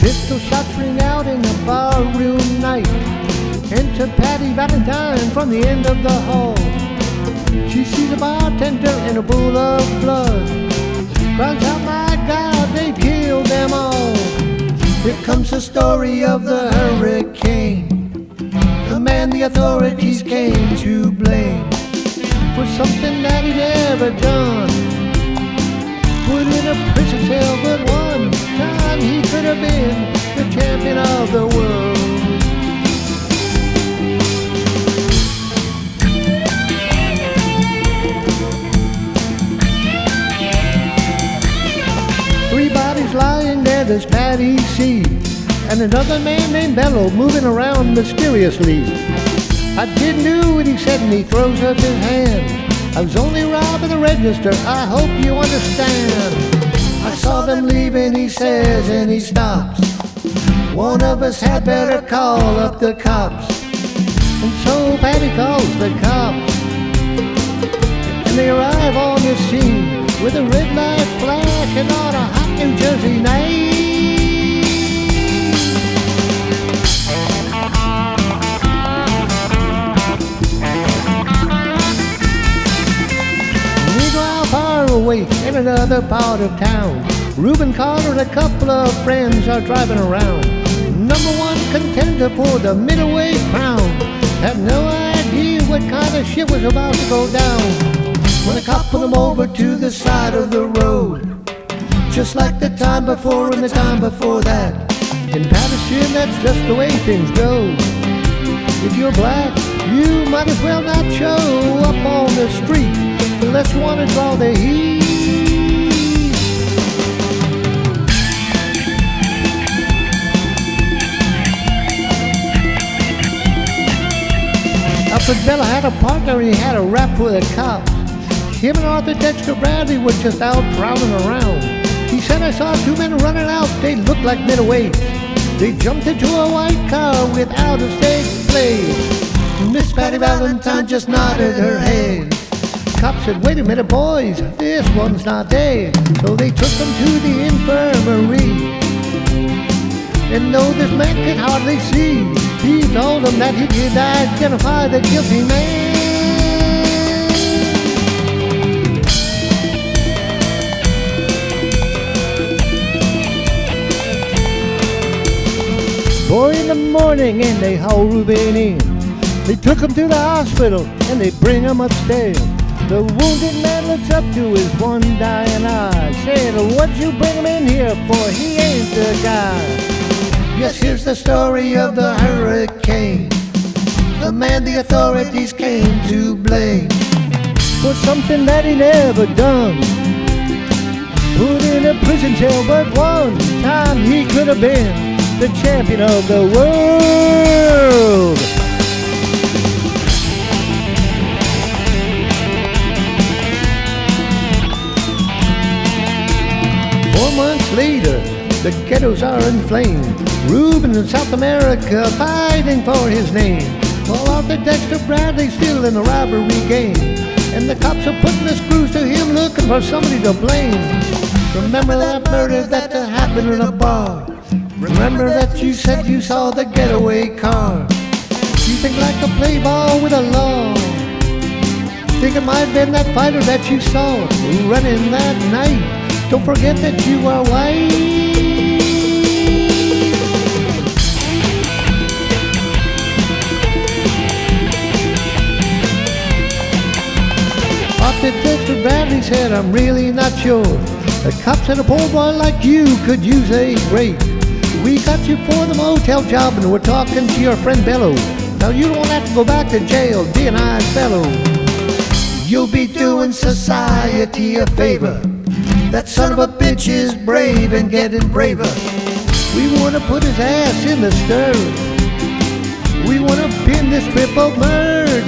Pistol shots ring out in the barroom night. Enter Patty Valentine from the end of the hall. She sees a bartender in a pool of blood. Cries out, my God, they killed them all. Here comes the story of the hurricane, the man the authorities came to blame for something that he never done. Put in a prison cell, but one time he could have been the champion of the world. Three bodies lying there, does Patty see, and another man named Bello moving around mysteriously. I didn't do what he said, and he throws up his hand. I was only robbing the register, I hope you understand. I saw them leaving, he says, and he stops. One of us had better call up the cops. And so Patty calls the cops, and they arrive on the scene with a red light flashing on a hot New Jersey night. Far away in another part of town, Reuben Carter and a couple of friends are driving around. Number one contender for the middleweight crown had no idea what kind of shit was about to go down when a cop put them over to the side of the road, just like the time before and the time before that. In Patterson, that's just the way things go. If you're black, you might as well not show up on the street unless you want to draw the heat. Up at Bella had a partner, he had a rap with a cop. Him and Arthur Dexter Bradley were just out prowling around. He said, I saw two men running out, they looked like middleweights. They jumped into a white car with out-of-state plates. Miss Patty Valentine just nodded her head. Cop said, wait a minute, boys, this one's not dead. So they took him to the infirmary. And though this man could hardly see, he told them that he could identify the guilty man. Four in the morning and they haul Reuben in. They took him to the hospital and they bring him upstairs. The wounded man looks up to his one dying eye, saying, what'd you bring him in here for? He ain't the guy. Yes, here's the story of the hurricane, the man the authorities came to blame for something that he never done. Put in a prison cell, but one time he could have been the champion of the world. 4 months later, the ghettos are inflamed. Reuben in South America fighting for his name, while Arthur Dexter Bradley's still in the robbery game. And the cops are putting the screws to him, looking for somebody to blame. Remember that murder that happened in a bar? Remember that you said you saw the getaway car? You think like to play ball with the law? Think it might have been that fighter that you saw running that night? Don't forget that you are white. Arthur Dexter Bradley said, I'm really not sure. The cops said a poor boy like you could use a break. We got you for the motel job and we're talking to your friend Bello. Now you don't have to go back to jail, be a nice fellow. You'll be doing society a favor. That son of a bitch is brave and getting braver. We wanna put his ass in the stirrup. We wanna pin this triple murder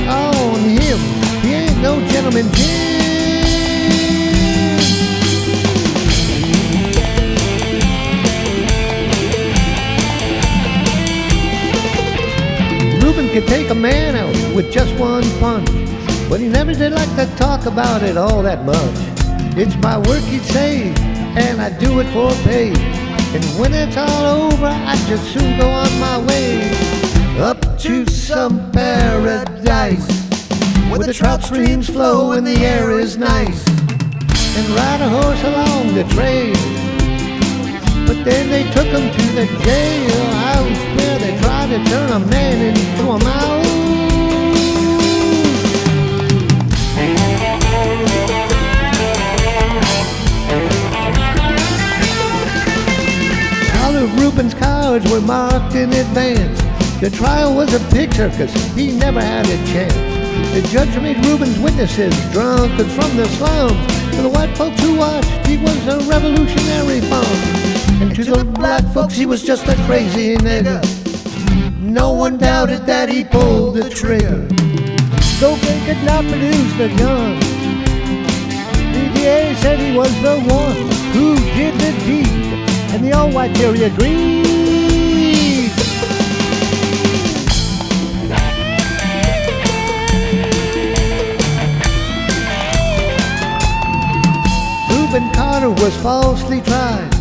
on him. He ain't no gentleman Jim. Reuben could take a man out with just one punch, but he never did like to talk about it all that much. It's my work, he'd say, and I do it for pay. And when it's all over, I'd just soon go on my way up to some paradise where the trout streams flow and the air is nice, and ride a horse along the trail. But then they took him to the jailhouse where they tried to turn a man into a mouse. All of Reuben's cards were marked in advance. The trial was a picture, 'cause he never had a chance. The judge made Reuben's witnesses drunkards from the slums. To the white folks who watched, he was a revolutionary bum. And to the black folks, he was just a crazy nigger. No one doubted that he pulled the trigger. Though they could not produce the gun, the DA said he was the one who did the deed, and the all-white jury agreed. Reuben Carter was falsely tried.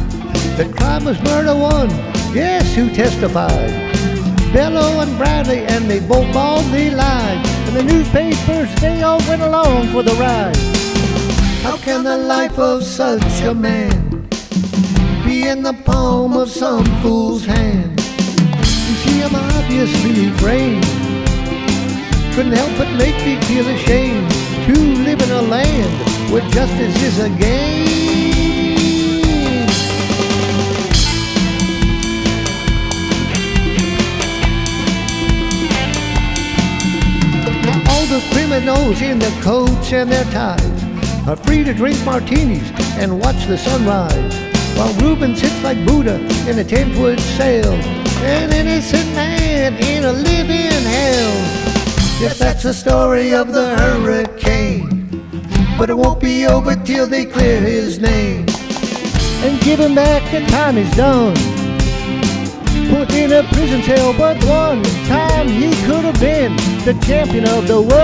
The crime was murder one. Guess who testified? Bello and Bradley, and they both baldly lied. And the newspapers, they all went along for the ride. How can the life of such a man be in the palm of some fool's hand? You see, I'm obviously framed. Couldn't help but make me feel ashamed to live in a land where justice is a game. Those criminals in their coats and their ties are free to drink martinis and watch the sunrise, while Reuben sits like Buddha in a 10-foot sail, an innocent man in a living hell. Yes, that's the story of the hurricane, but it won't be over till they clear his name and give him back the time he's done. Put in a prison cell, but one time he could have been the champion of the world.